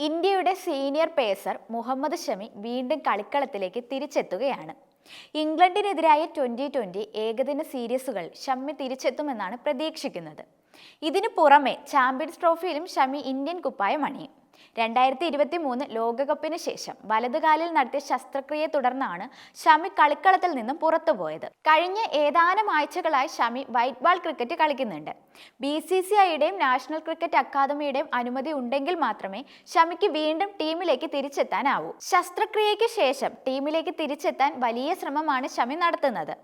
ഇന്ത്യയുടെ senior pacer Muhammad Shami വീണ്ടും കളിക്കളത്തിലേക്ക് തിരിച്ചെത്തുകയാണ്. ഇംഗ്ലണ്ടിനെതിരായ 2020 ഏകദിന സീരീസുകൾ ഷമി തിരിച്ചെത്തുമെന്നാണ് പ്രതീക്ഷിക്കുന്നത്. ഇതിനു പുറമെ ചാമ്പ്യൻസ് ട്രോഫിയിലും ഷമി ഇന്ത്യൻ കുപ്പായം അണിയും. 2023 ലോകകപ്പിന് ശേഷം വലതുകാലിൽ നടത്തിയ ശസ്ത്രക്രിയയെ തുടർന്നാണ് ഷമി കളിക്കളത്തിൽ നിന്നും പുറത്തുപോയത്. കഴിഞ്ഞ ഏതാനും ആഴ്ചകളായി ഷമി വൈറ്റ് ബാൾ ക്രിക്കറ്റ് കളിക്കുന്നുണ്ട്. BCCIയുടെയും നാഷണൽ ക്രിക്കറ്റ് അക്കാദമിയുടെയും അനുമതി ഉണ്ടെങ്കിൽ മാത്രമേ ഷമിക്ക് വീണ്ടും ടീമിലേക്ക് തിരിച്ചെത്താനാവൂ. ശസ്ത്രക്രിയയ്ക്ക് ശേഷം ടീമിലേക്ക് തിരിച്ചെത്താൻ വലിയ ശ്രമമാണ് ഷമി നടത്തുന്നത്.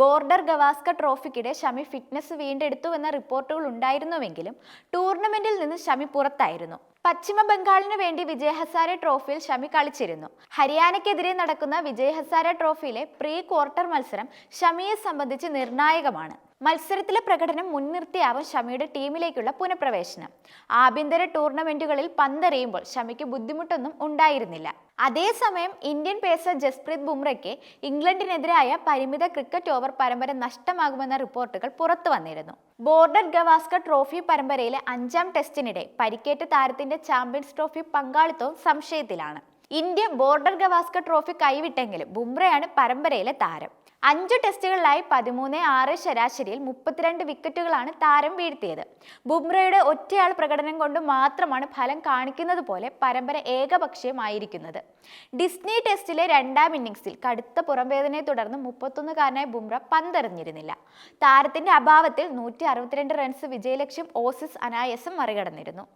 ബോർഡർ ഗവാസ്കർ ട്രോഫിക്കിടെ ഷമി ഫിറ്റ്നസ് വീണ്ടെടുത്തുവെന്ന റിപ്പോർട്ടുകൾ ഉണ്ടായിരുന്നുവെങ്കിലും ടൂർണമെന്റിൽ നിന്ന് ഷമി പുറത്തായിരുന്നു. പശ്ചിമ ബംഗാളിന് വേണ്ടി വിജയ് ഹസാരെ ട്രോഫിയിൽ ഷമി കളിച്ചിരുന്നു. ഹരിയാനയ്ക്കെതിരെ നടക്കുന്ന വിജയ് ഹസാരെ ട്രോഫിയിലെ പ്രീ ക്വാർട്ടർ മത്സരം ഷമിയെ സംബന്ധിച്ച് നിർണായകമാണ്. മത്സരത്തിലെ പ്രകടനം മുൻനിർത്തിയാവും ഷമിയുടെ ടീമിലേക്കുള്ള പുനഃപ്രവേശനം. ആഭ്യന്തര ടൂർണമെന്റുകളിൽ പന്തെറിയുമ്പോൾ ഷമിക്ക് ബുദ്ധിമുട്ടൊന്നും ഉണ്ടായിരുന്നില്ല. അതേസമയം ഇന്ത്യൻ പേസർ ജസ്പ്രീത് ബുംറയ്ക്ക് ഇംഗ്ലണ്ടിനെതിരായ പരിമിത ക്രിക്കറ്റ് ഓവർ പരമ്പര നഷ്ടമാകുമെന്ന റിപ്പോർട്ടുകൾ പുറത്തു വന്നിരുന്നു. ബോർഡർ ഗവാസ്കർ ട്രോഫി പരമ്പരയിലെ 5ാം ടെസ്റ്റിനിടെ പരിക്കേറ്റ താരത്തിന്റെ ചാമ്പ്യൻസ് ട്രോഫി പങ്കാളിത്തവും സംശയത്തിലാണ്. ഇന്ത്യ ബോർഡർ ഗവാസ്കർ ട്രോഫി കൈവിട്ടെങ്കിലും ബുംറയാണ് പരമ്പരയിലെ താരം. 5 ടെസ്റ്റുകളിലായി 13-6 ശരാശരിയിൽ 32 വിക്കറ്റുകളാണ് താരം വീഴ്ത്തിയത്. ബുംറയുടെ ഒറ്റയാൾ പ്രകടനം കൊണ്ട് മാത്രമാണ് ഫലം കാണിക്കുന്നത് പോലെ പരമ്പര ഏകപക്ഷീയമായിരിക്കുന്നത്. ഡിസ്നി ടെസ്റ്റിലെ 2ാം ഇന്നിംഗ്സിൽ കടുത്ത പുറംവേദനയെ തുടർന്ന് 31-കാരനായ ബുംറ പന്തെറിഞ്ഞിരുന്നില്ല. താരത്തിന്റെ അഭാവത്തിൽ 162 റൺസ് വിജയലക്ഷ്യം ഓസീസ് അനായാസം മറികടന്നിരുന്നു.